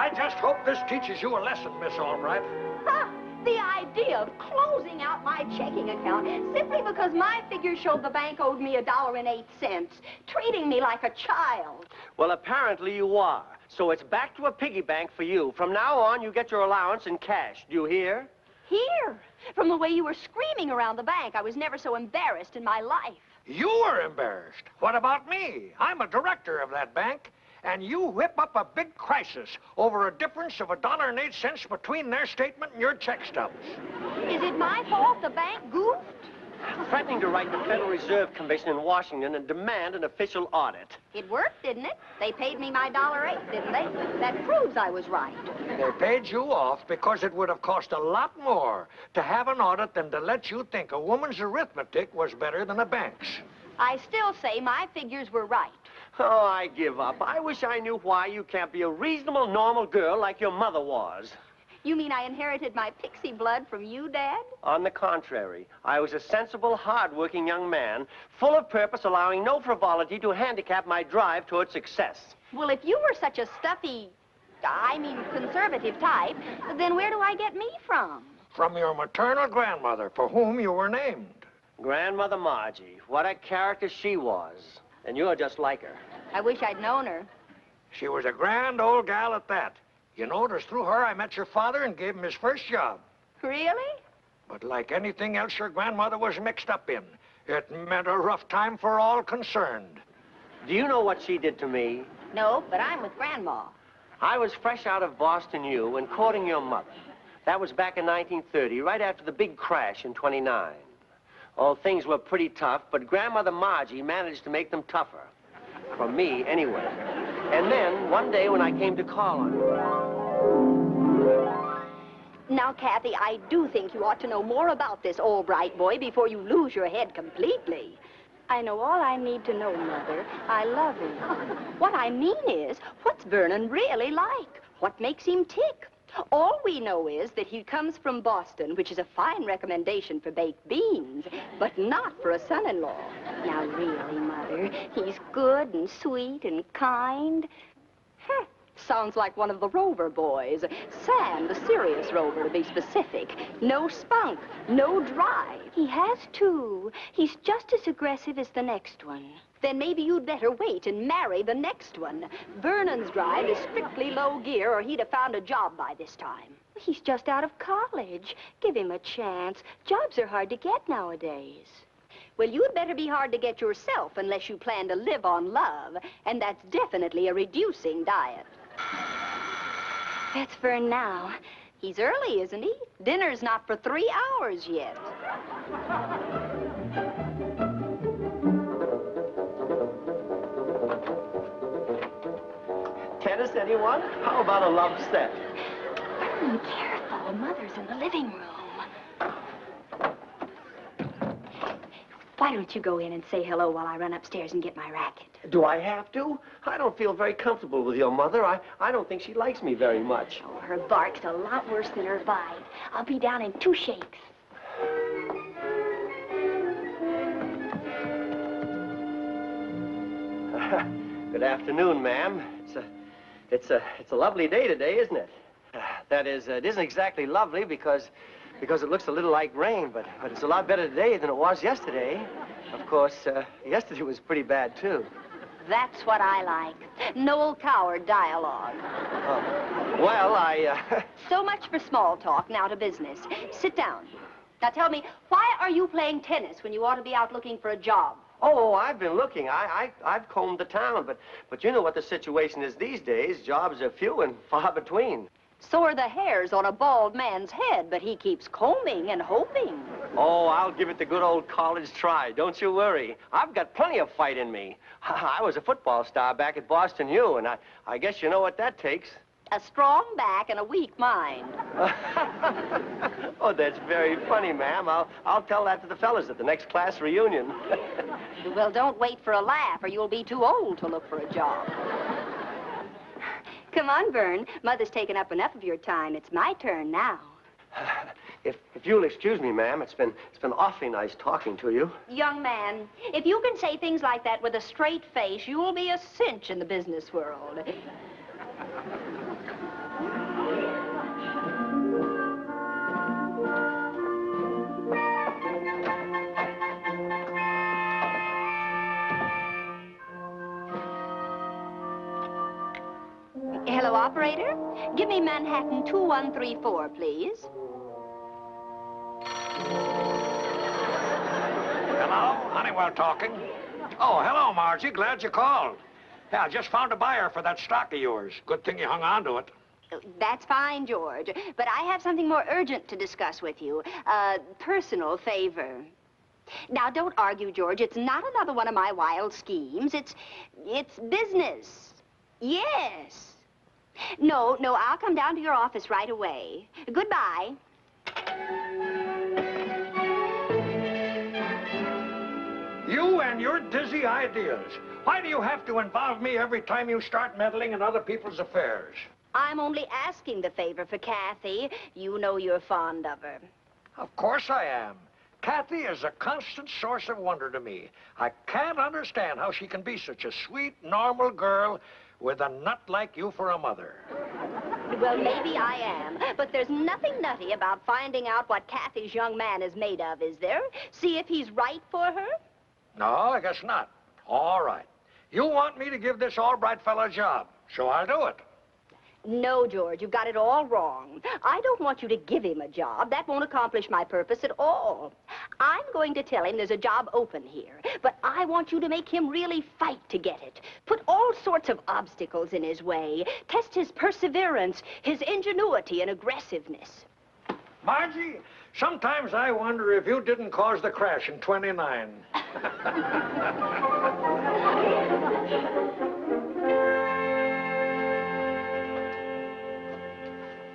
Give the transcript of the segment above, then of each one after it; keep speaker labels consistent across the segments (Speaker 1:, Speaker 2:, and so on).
Speaker 1: I just hope this teaches you a lesson, Miss Albright.
Speaker 2: Huh? The idea of closing out my checking account simply because my figures showed the bank owed me $1.08, treating me like a child.
Speaker 3: Well, apparently you are. So it's back to a piggy bank for you. From now on, you get your allowance in cash. Do you hear?
Speaker 2: Here? From the way you were screaming around the bank, I was never so embarrassed in my life.
Speaker 1: You were embarrassed. What about me? I'm a director of that bank. And you whip up a big crisis over a difference of $1.08 between their statement and your check stubs.
Speaker 2: Is it my fault the bank goofed?
Speaker 3: Threatening to write the Federal Reserve Commission in Washington and demand an official audit.
Speaker 2: It worked, didn't it? They paid me my $1.08, didn't they? That proves I was right.
Speaker 1: They paid you off because it would have cost a lot more to have an audit than to let you think a woman's arithmetic was better than a bank's.
Speaker 2: I still say my figures were right.
Speaker 3: Oh, I give up. I wish I knew why you can't be a reasonable, normal girl like your mother was.
Speaker 2: You mean I inherited my pixie blood from you, Dad?
Speaker 3: On the contrary, I was a sensible, hard-working young man, full of purpose, allowing no frivolity to handicap my drive toward success.
Speaker 2: Well, if you were such a stuffy, conservative type, then where do I get me from?
Speaker 1: From your maternal grandmother, for whom you were named.
Speaker 3: Grandmother Margie. What a character she was. And you're just like her.
Speaker 2: I wish I'd known her.
Speaker 1: She was a grand old gal at that. You know, it was through her I met your father and gave him his first job.
Speaker 2: Really?
Speaker 1: But like anything else your grandmother was mixed up in, it meant a rough time for all concerned.
Speaker 3: Do you know what she did to me?
Speaker 2: No, but I'm with Grandma.
Speaker 3: I was fresh out of Boston U and courting your mother. That was back in 1930, right after the big crash in 29. Oh, things were pretty tough, but Grandmother Margie managed to make them tougher. For me, anyway. And then, one day when I came to call on her...
Speaker 2: Now, Kathy, I do think you ought to know more about this Albright boy before you lose your head completely. I know all I need to know, Mother. I love him. What I mean is, what's Vernon really like? What makes him tick? All we know is that he comes from Boston, which is a fine recommendation for baked beans, but not for a son-in-law. Now, really, Mother, he's good and sweet and kind. Huh. Sounds like one of the Rover boys. Sam, the serious Rover, to be specific. No spunk, no drive. He has, too. He's just as aggressive as the next one. Then maybe you'd better wait and marry the next one. Vernon's drive is strictly low gear, or he'd have found a job by this time. He's just out of college. Give him a chance. Jobs are hard to get nowadays. Well, you'd better be hard to get yourself unless you plan to live on love, and that's definitely a reducing diet. That's Vern now. He's early, isn't he? Dinner's not for 3 hours yet.
Speaker 3: Tennis, anyone? How about a love set?
Speaker 2: Be careful. Mother's in the living room. Why don't you go in and say hello while I run upstairs and get my racket?
Speaker 3: Do I have to? I don't feel very comfortable with your mother. I don't think she likes me very much.
Speaker 2: Oh, her bark's a lot worse than her bite. I'll be down in 2 shakes.
Speaker 3: Good afternoon, ma'am. It's a lovely day today, isn't it? That is, it isn't exactly lovely because it looks a little like rain, but it's a lot better today than it was yesterday. Of course, yesterday was pretty bad, too.
Speaker 2: That's what I like. Noel Coward dialogue.
Speaker 3: Oh. Well,
Speaker 2: So much for small talk, now to business. Sit down. Now tell me, why are you playing tennis when you ought to be out looking for a job?
Speaker 3: Oh, I've been looking. I've combed the town, but you know what the situation is these days. Jobs are few and far between.
Speaker 2: So are the hairs on a bald man's head, but he keeps combing and hoping.
Speaker 3: Oh, I'll give it the good old college try. Don't you worry. I've got plenty of fight in me. I was a football star back at Boston U, and I guess you know what that takes.
Speaker 2: A strong back and a weak mind.
Speaker 3: Oh, that's very funny, ma'am. I'll tell that to the fellas at the next class reunion.
Speaker 2: Well, don't wait for a laugh, or you'll be too old to look for a job. Come on, Vern. Mother's taken up enough of your time. It's my turn now.
Speaker 3: If you'll excuse me, ma'am, it's been awfully nice talking to you.
Speaker 2: Young man, if you can say things like that with a straight face, you'll be a cinch in the business world. Hello, operator. Give me Manhattan 2134, please.
Speaker 1: Hello, Honeywell talking. Oh, hello, Margie. Glad you called. Yeah, I just found a buyer for that stock of yours. Good thing you hung on to it.
Speaker 2: That's fine, George. But I have something more urgent to discuss with you. A personal favor. Now, don't argue, George. It's not another one of my wild schemes. It's business. Yes. No, I'll come down to your office right away. Goodbye.
Speaker 1: You and your dizzy ideas. Why do you have to involve me every time you start meddling in other people's affairs?
Speaker 2: I'm only asking the favor for Kathy. You know you're fond of her.
Speaker 1: Of course I am. Kathy is a constant source of wonder to me. I can't understand how she can be such a sweet, normal girl with a nut like you for a mother.
Speaker 2: Well, maybe I am, but there's nothing nutty about finding out what Kathy's young man is made of, is there? See if he's right for her?
Speaker 1: No, I guess not. All right. You want me to give this Albright fellow a job, so I'll do it.
Speaker 2: No, George, you've got it all wrong. I don't want you to give him a job. That won't accomplish my purpose at all. I'm going to tell him there's a job open here, but I want you to make him really fight to get it. Put all sorts of obstacles in his way. Test his perseverance, his ingenuity, and aggressiveness.
Speaker 1: Margie, sometimes I wonder if you didn't cause the crash in 29.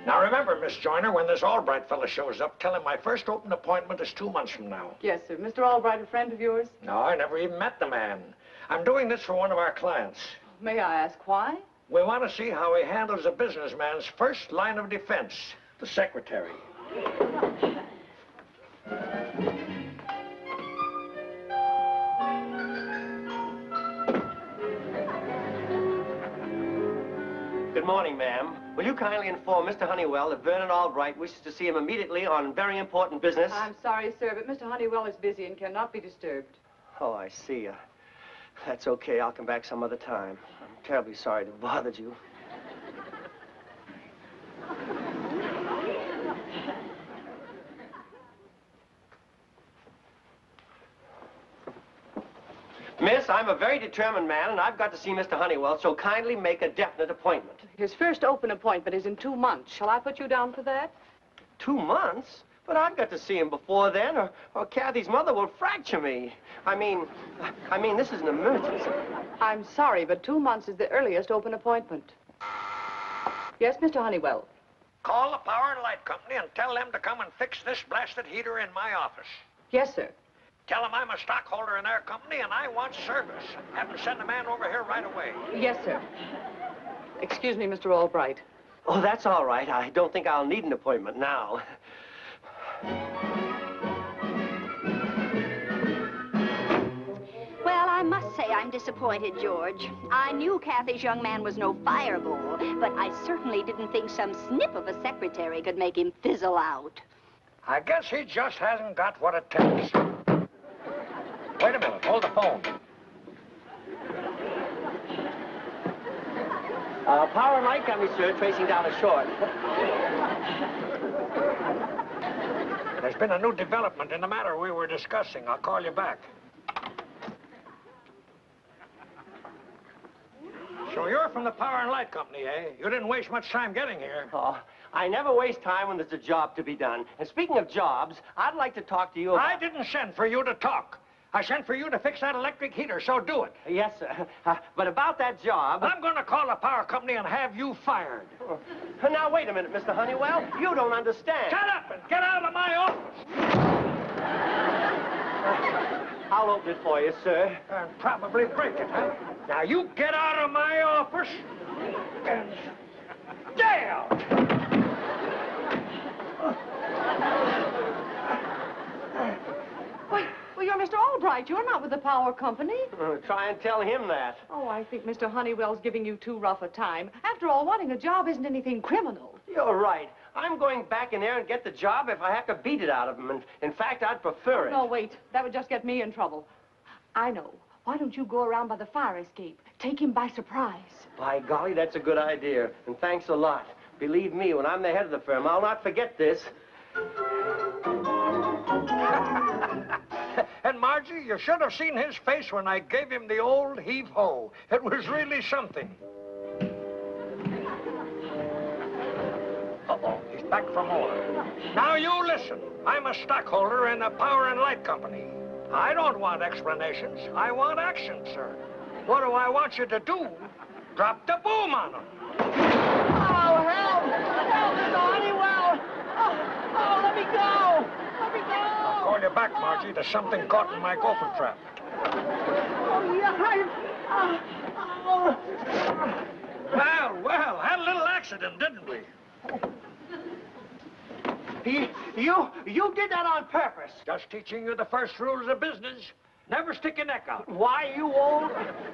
Speaker 1: Now remember, Miss Joyner, when this Albright fella shows up, tell him my first open appointment is 2 months from now.
Speaker 4: Yes, sir. Mr. Albright, a friend of yours?
Speaker 1: No, I never even met the man. I'm doing this for one of our clients.
Speaker 4: May I ask why?
Speaker 1: We want to see how he handles a businessman's first line of defense, the secretary.
Speaker 3: Good morning, ma'am. Will you kindly inform Mr. Honeywell that Vern and Albright wishes to see him immediately on very important business?
Speaker 4: I'm sorry, sir, but Mr. Honeywell is busy and cannot be disturbed.
Speaker 3: Oh, I see. That's okay. I'll come back some other time. I'm terribly sorry to have bothered you. Miss, I'm a very determined man, and I've got to see Mr. Honeywell, so kindly make a definite appointment.
Speaker 4: His first open appointment is in 2 months. Shall I put you down for that?
Speaker 3: 2 months? But I've got to see him before then, or Kathy's mother will fracture me. I mean, this is an emergency.
Speaker 4: I'm sorry, but 2 months is the earliest open appointment. Yes, Mr. Honeywell.
Speaker 1: Call the Power and Light Company and tell them to come and fix this blasted heater in my office.
Speaker 4: Yes, sir.
Speaker 1: Tell them I'm a stockholder in their company and I want service. Have them send a man over here right away.
Speaker 4: Yes, sir. Excuse me, Mr. Albright.
Speaker 3: Oh, that's all right. I don't think I'll need an appointment now.
Speaker 2: Well, I must say I'm disappointed, George. I knew Kathy's young man was no fireball, but I certainly didn't think some snip of a secretary could make him fizzle out.
Speaker 1: I guess he just hasn't got what it takes. Wait a minute. Hold the phone.
Speaker 3: Power and Light Company, sir, tracing down a short.
Speaker 1: There's been a new development in the matter we were discussing. I'll call you back. So you're from the Power and Light Company, eh? You didn't waste much time getting here.
Speaker 3: Oh, I never waste time when there's a job to be done. And speaking of jobs, I'd like to talk to you about...
Speaker 1: I didn't send for you to talk. I sent for you to fix that electric heater, so do it.
Speaker 3: Yes, sir. But about that job...
Speaker 1: I'm going to call the power company and have you fired.
Speaker 3: Now, wait a minute, Mr. Honeywell. You don't understand.
Speaker 1: Shut up and get out of my office.
Speaker 3: I'll open it for you, sir.
Speaker 1: And probably break it, huh? Now, you get out of my office and Gale!
Speaker 4: Well, you're Now, Mr. Albright, you're not with the power company.
Speaker 3: Try and tell him that.
Speaker 4: Oh, I think Mr. Honeywell's giving you too rough a time. After all, wanting a job isn't anything criminal.
Speaker 3: You're right. I'm going back in there and get the job if I have to beat it out of him. And in fact, I'd prefer it.
Speaker 4: No, wait. That would just get me in trouble. I know. Why don't you go around by the fire escape? Take him by surprise.
Speaker 3: By golly, that's a good idea. And thanks a lot. Believe me, when I'm the head of the firm, I'll not forget this.
Speaker 1: And Margie, you should have seen his face when I gave him the old heave-ho. It was really something. Uh-oh, he's back from order. Now you listen. I'm a stockholder in the Power and Light Company. I don't want explanations. I want action, sir. What do I want you to do? Drop the boom on them.
Speaker 3: Oh, help! Help, Mr. Honeywell! Oh, let me go! Let me go!
Speaker 1: I'll call you back, Margie. There's something caught in my gopher trap.
Speaker 3: Oh, yeah,
Speaker 1: Well, had a little accident, didn't we?
Speaker 3: You did that on purpose.
Speaker 1: Just teaching you the first rules of business. Never stick your neck out.
Speaker 3: Why, you old...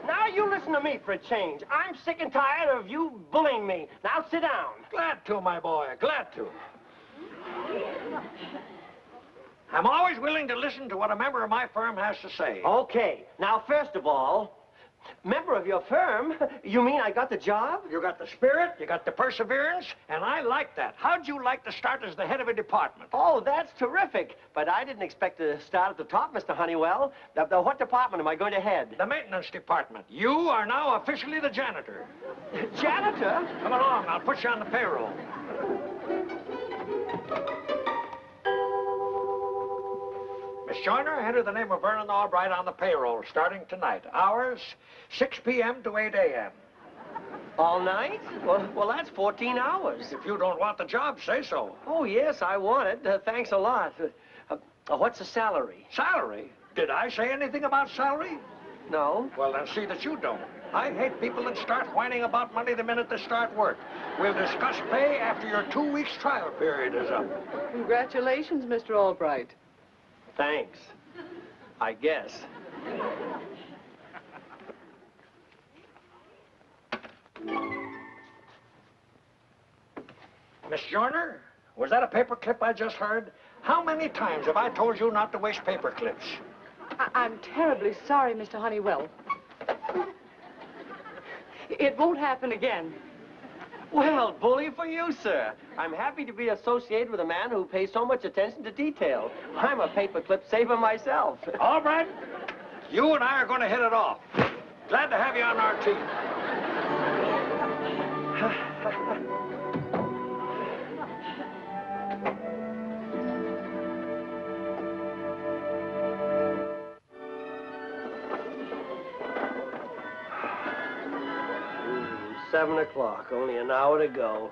Speaker 3: Now you listen to me for a change. I'm sick and tired of you bullying me. Now sit down.
Speaker 1: Glad to, my boy. Glad to. I'm always willing to listen to what a member of my firm has to say.
Speaker 3: Okay. Now, first of all, member of your firm? You mean I got the job?
Speaker 1: You got the spirit, you got the perseverance, and I like that. How'd you like to start as the head of a department?
Speaker 3: Oh, that's terrific. But I didn't expect to start at the top, Mr. Honeywell. What department am I going to head?
Speaker 1: The maintenance department. You are now officially the janitor.
Speaker 3: Janitor?
Speaker 1: Come along, I'll put you on the payroll. Miss Joyner, enter the name of Vern and Albright on the payroll starting tonight. Hours, 6 p.m. to 8 a.m.
Speaker 3: All night? Well, that's 14 hours.
Speaker 1: If you don't want the job, say so.
Speaker 3: Oh, yes, I want it. Thanks a lot. What's the salary?
Speaker 1: Salary? Did I say anything about salary?
Speaker 3: No.
Speaker 1: Well, then see that you don't. I hate people that start whining about money the minute they start work. We'll discuss pay after your 2 weeks trial period is up.
Speaker 4: Congratulations, Mr. Albright.
Speaker 3: Thanks. I guess.
Speaker 1: Miss Joyner, was that a paper clip I just heard? How many times have I told you not to waste paper clips?
Speaker 4: I'm terribly sorry, Mr. Honeywell. It won't happen again.
Speaker 3: Well, bully for you, sir. I'm happy to be associated with a man who pays so much attention to detail. I'm a paperclip saver myself.
Speaker 1: All right. You and I are going to hit it off. Glad to have you on our team.
Speaker 3: 7 o'clock, only an hour to go.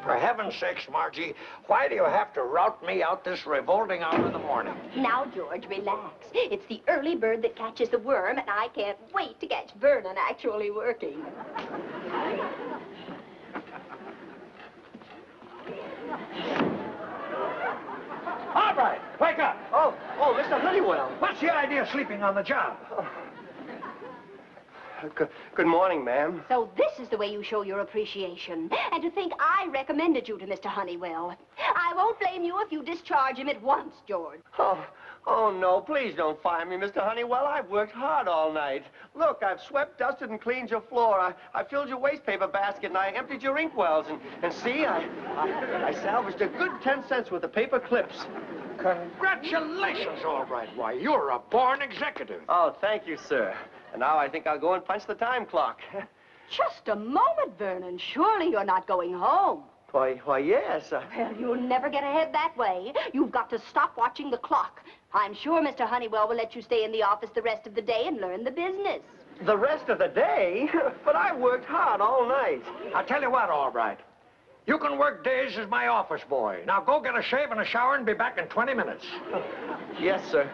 Speaker 1: For heaven's sakes, Margie, why do you have to rout me out this revolting hour in the morning?
Speaker 2: Now, George, relax. It's the early bird that catches the worm, and I can't wait to catch Vernon actually working.
Speaker 1: All right, wake up.
Speaker 3: Oh, Mr. Honeywell.
Speaker 1: What's the idea of sleeping on the job?
Speaker 3: Good morning, ma'am.
Speaker 2: So this is the way you show your appreciation. And to think I recommended you to Mr. Honeywell. I won't blame you if you discharge him at once, George.
Speaker 3: Oh, no, please don't fire me, Mr. Honeywell. I've worked hard all night. Look, I've swept, dusted, and cleaned your floor. I filled your waste paper basket, and I emptied your inkwells. And see, I salvaged a good 10 cents worth of paper clips.
Speaker 1: Congratulations, Albright. Why, you're a born executive.
Speaker 3: Oh, thank you, sir. And now I think I'll go and punch the time clock.
Speaker 2: Just a moment, Vernon. Surely you're not going home.
Speaker 3: Why, yes.
Speaker 2: Well, you'll never get ahead that way. You've got to stop watching the clock. I'm sure Mr. Honeywell will let you stay in the office the rest of the day and learn the business.
Speaker 3: The rest of the day? But I worked hard all night.
Speaker 1: I'll tell you what, Albright. You can work days as my office boy. Now go get a shave and a shower and be back in 20 minutes.
Speaker 3: Yes, sir.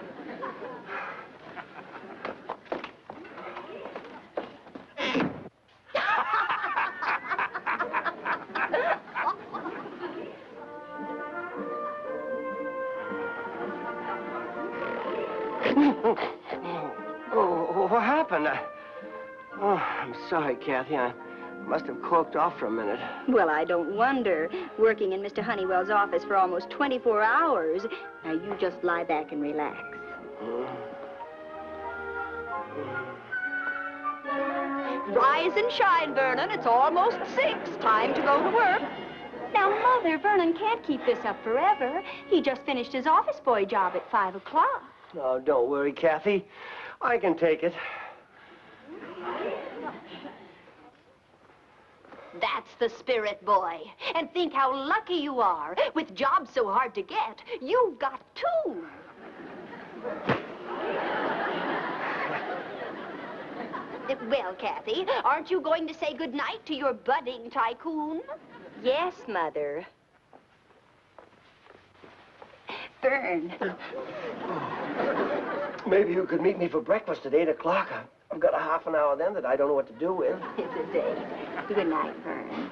Speaker 3: Oh, what happened? I'm sorry, Kathy. I must have corked off for a minute.
Speaker 2: Well, I don't wonder. Working in Mr. Honeywell's office for almost 24 hours. Now, you just lie back and relax. Rise and shine, Vernon. It's almost 6. Time to go to work. Now, Mother, Vernon can't keep this up forever. He just finished his office boy job at 5 o'clock.
Speaker 3: Oh, don't worry, Kathy. I can take it.
Speaker 2: That's the spirit, boy. And think how lucky you are. With jobs so hard to get, you've got 2. Well, Kathy, aren't you going to say goodnight to your budding tycoon? Yes, Mother. Vern.
Speaker 3: Maybe you could meet me for breakfast at 8 o'clock. I've got a half an hour then that I don't know what to do with.
Speaker 2: It's a date. Good night, Vern.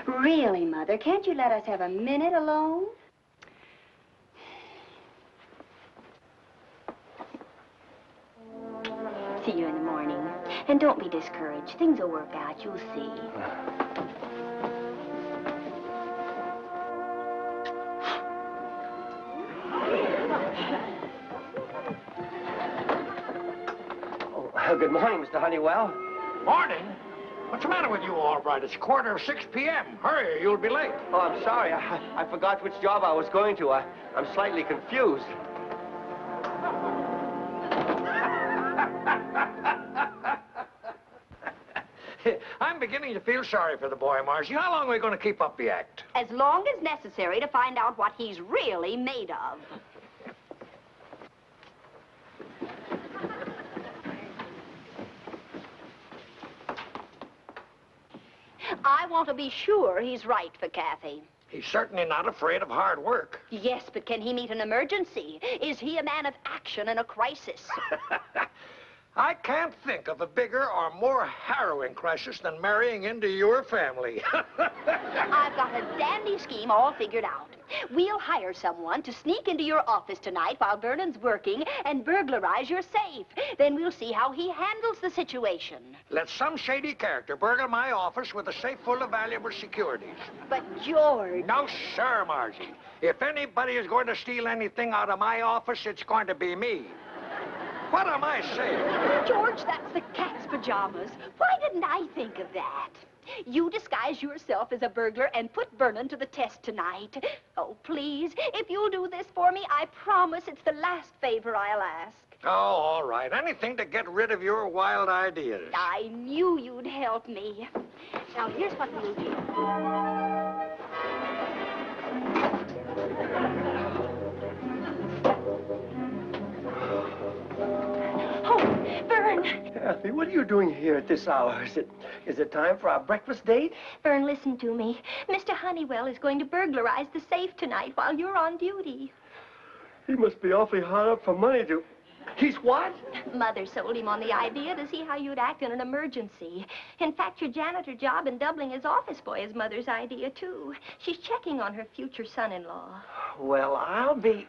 Speaker 2: Really, Mother, can't you let us have a minute alone? See you in the morning. And don't be discouraged. Things will work out. You'll see.
Speaker 3: Good morning, Mr. Honeywell.
Speaker 1: Morning? What's the matter with you, Albright? It's 6:15 p.m. Hurry, you'll be late.
Speaker 3: Oh, I'm sorry. I forgot which job I was going to. I'm slightly confused.
Speaker 1: I'm beginning to feel sorry for the boy, Margie. How long are we going to keep up the act?
Speaker 2: As long as necessary to find out what he's really made of. I want to be sure he's right for Kathy.
Speaker 1: He's certainly not afraid of hard work.
Speaker 2: Yes, but can he meet an emergency? Is he a man of action in a crisis?
Speaker 1: I can't think of a bigger or more harrowing crisis than marrying into your family.
Speaker 2: I've got a dandy scheme all figured out. We'll hire someone to sneak into your office tonight while Vernon's working and burglarize your safe. Then we'll see how he handles the situation.
Speaker 1: Let some shady character burgle my office with a safe full of valuable securities.
Speaker 2: But, George...
Speaker 1: No, sir, Margie. If anybody is going to steal anything out of my office, it's going to be me. What am I saying?
Speaker 2: George, that's the cat's pajamas. Why didn't I think of that? You disguise yourself as a burglar and put Vernon to the test tonight. Oh, please, if you'll do this for me, I promise it's the last favor I'll ask.
Speaker 1: Oh, all right. Anything to get rid of your wild ideas.
Speaker 2: I knew you'd help me. Now, here's what we'll do. Vern!
Speaker 3: Kathy, what are you doing here at this hour? Is it time for our breakfast date?
Speaker 2: Vern, listen to me. Mr. Honeywell is going to burglarize the safe tonight while you're on duty.
Speaker 3: He must be awfully hard up for money to... He's what?
Speaker 2: Mother sold him on the idea to see how you'd act in an emergency. In fact, your janitor job and doubling as office boy is Mother's idea, too. She's checking on her future son-in-law.
Speaker 3: Well, I'll be...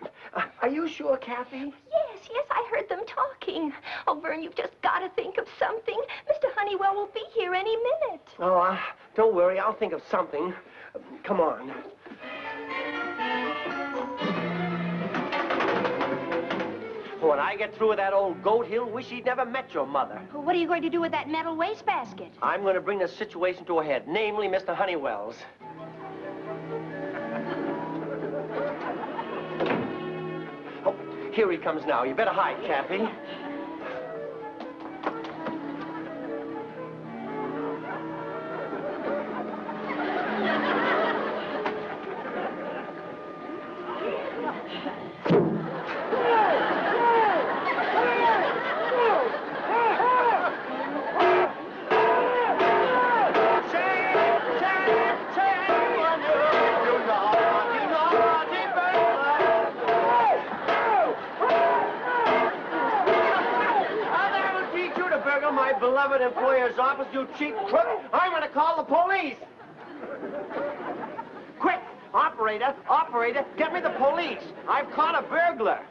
Speaker 3: Are you sure, Kathy?
Speaker 2: Yes, I heard them talking. Oh, Vern, you've just got to think of something. Mr. Honeywell will be here any minute.
Speaker 3: Oh, don't worry. I'll think of something. Come on. When I get through with that old goat, he'll wish he'd never met your mother.
Speaker 2: What are you going to do with that metal wastebasket?
Speaker 3: I'm going to bring the situation to a head, namely Mr. Honeywell's. Oh, here he comes now. You better hide, Kathy. Beloved employer's office, you cheap crook. I'm going to call the police. Quick, operator. Operator, operator, get me the police. I've caught a burglar.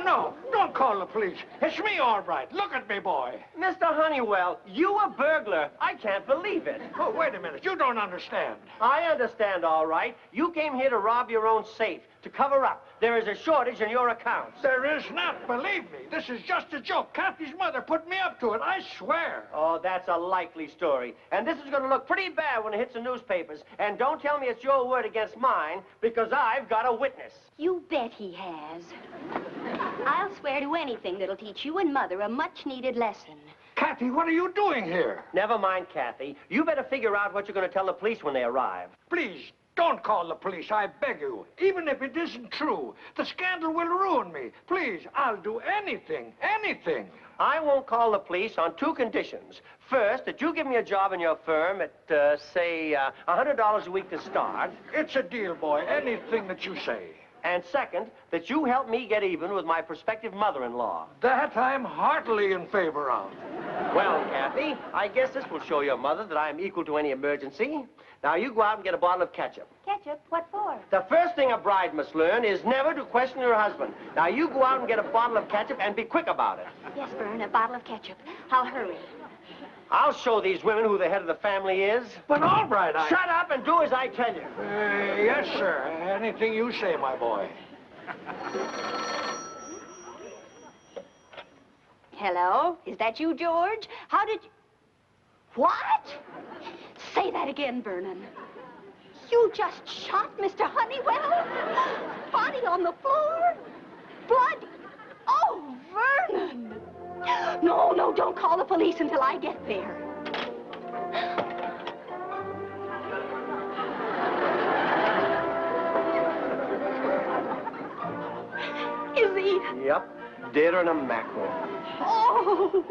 Speaker 1: No, don't call the police. It's me, Albright. Look at me, boy.
Speaker 3: Mr. Honeywell, you a burglar. I can't believe it.
Speaker 1: Oh, wait a minute. You don't understand.
Speaker 3: I understand, all right. You came here to rob your own safe, to cover up. There is a shortage in your accounts.
Speaker 1: There is not, believe me. This is just a joke. Kathy's mother put me up to it, I swear.
Speaker 3: Oh, that's a likely story. And this is going to look pretty bad when it hits the newspapers. And don't tell me it's your word against mine, because I've got a witness.
Speaker 2: You bet he has. I'll swear to anything that'll teach you and Mother a much-needed lesson.
Speaker 1: Kathy, what are you doing here?
Speaker 3: Never mind, Kathy. You better figure out what you're going to tell the police when they arrive.
Speaker 1: Please, don't call the police, I beg you. Even if it isn't true, the scandal will ruin me. Please, I'll do anything, anything.
Speaker 3: I won't call the police on two conditions. First, that you give me a job in your firm at, say, $100 a week to start.
Speaker 1: It's a deal, boy. Anything that you say.
Speaker 3: And second, that you help me get even with my prospective mother-in-law.
Speaker 1: That I'm heartily in favor of.
Speaker 3: Well, Kathy, I guess this will show your mother that I am equal to any emergency. Now, you go out and get a bottle of ketchup.
Speaker 2: Ketchup? What for?
Speaker 3: The first thing a bride must learn is never to question her husband. Now, you go out and get a bottle of ketchup and be quick about it.
Speaker 2: Yes, Vern, a bottle of ketchup. I'll hurry.
Speaker 3: I'll show these women who the head of the family is.
Speaker 1: But Albright,
Speaker 3: Shut up and do as I tell you.
Speaker 1: Yes, sir. Anything you say, my boy.
Speaker 2: Hello? Is that you, George? How did you... What? Say that again, Vernon. You just shot Mr. Honeywell? Body on the floor? Blood? Oh, Vernon! No, don't call the police until I get there. Is he?
Speaker 3: Yep, deader than a mackerel.
Speaker 2: Oh!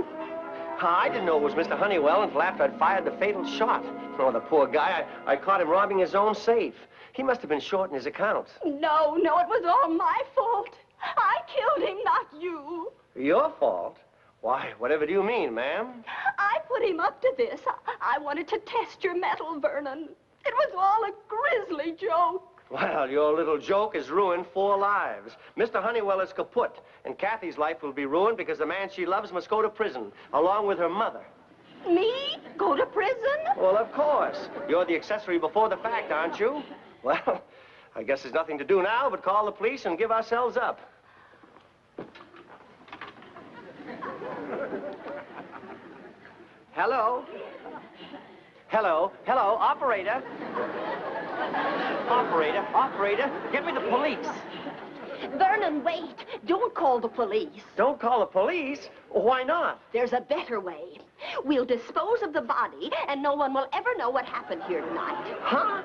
Speaker 3: I didn't know it was Mr. Honeywell until after I'd fired the fatal shot. Oh, the poor guy. I caught him robbing his own safe. He must have been short in his accounts.
Speaker 2: No, it was all my fault. I killed him, not you.
Speaker 3: Your fault? Why, whatever do you mean, ma'am?
Speaker 2: I put him up to this. I wanted to test your mettle, Vernon. It was all a grisly joke.
Speaker 3: Well, your little joke has ruined 4 lives. Mr. Honeywell is kaput, and Kathy's life will be ruined because the man she loves must go to prison, along with her mother.
Speaker 2: Me? Go to prison?
Speaker 3: Well, of course. You're the accessory before the fact, aren't you? Well, I guess there's nothing to do now but call the police and give ourselves up. Hello? Hello? Hello? Operator? Operator, get me the police.
Speaker 2: Vernon, wait. Don't call the police.
Speaker 3: Don't call the police? Why not?
Speaker 2: There's a better way. We'll dispose of the body, and no one will ever know what happened here tonight.
Speaker 3: Huh?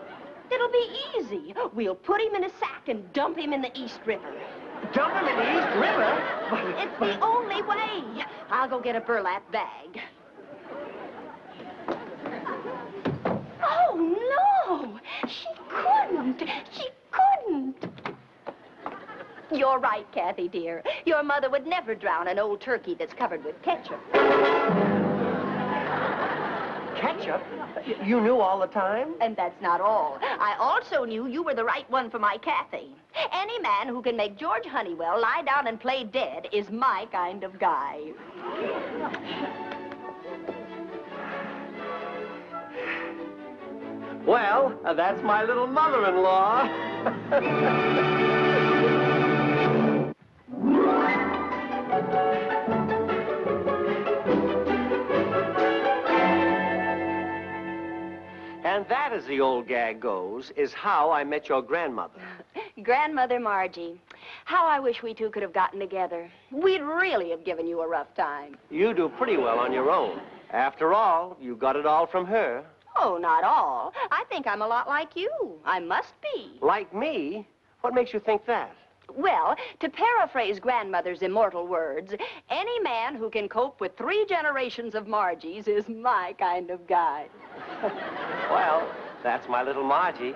Speaker 2: It'll be easy. We'll put him in a sack and dump him in the East River.
Speaker 3: Dump him in the East River?
Speaker 2: It's the only way. I'll go get a burlap bag. Oh, no! She couldn't. You're right, Kathy, dear. Your mother would never drown an old turkey that's covered with ketchup.
Speaker 3: Ketchup? You knew all the time?
Speaker 2: And that's not all. I also knew you were the right one for my Kathy. Any man who can make George Honeywell lie down and play dead is my kind of guy.
Speaker 3: Well, that's my little mother-in-law. And that, as the old gag goes, is how I met your grandmother.
Speaker 2: Grandmother Margie. How I wish we two could have gotten together. We'd really have given you a rough time.
Speaker 3: You do pretty well on your own. After all, you got it all from her.
Speaker 2: Oh, not all. I think I'm a lot like you. I must be.
Speaker 3: Like me? What makes you think that?
Speaker 2: Well, to paraphrase Grandmother's immortal words, any man who can cope with 3 generations of Margies is my kind of guy.
Speaker 3: Well, that's my little Margie.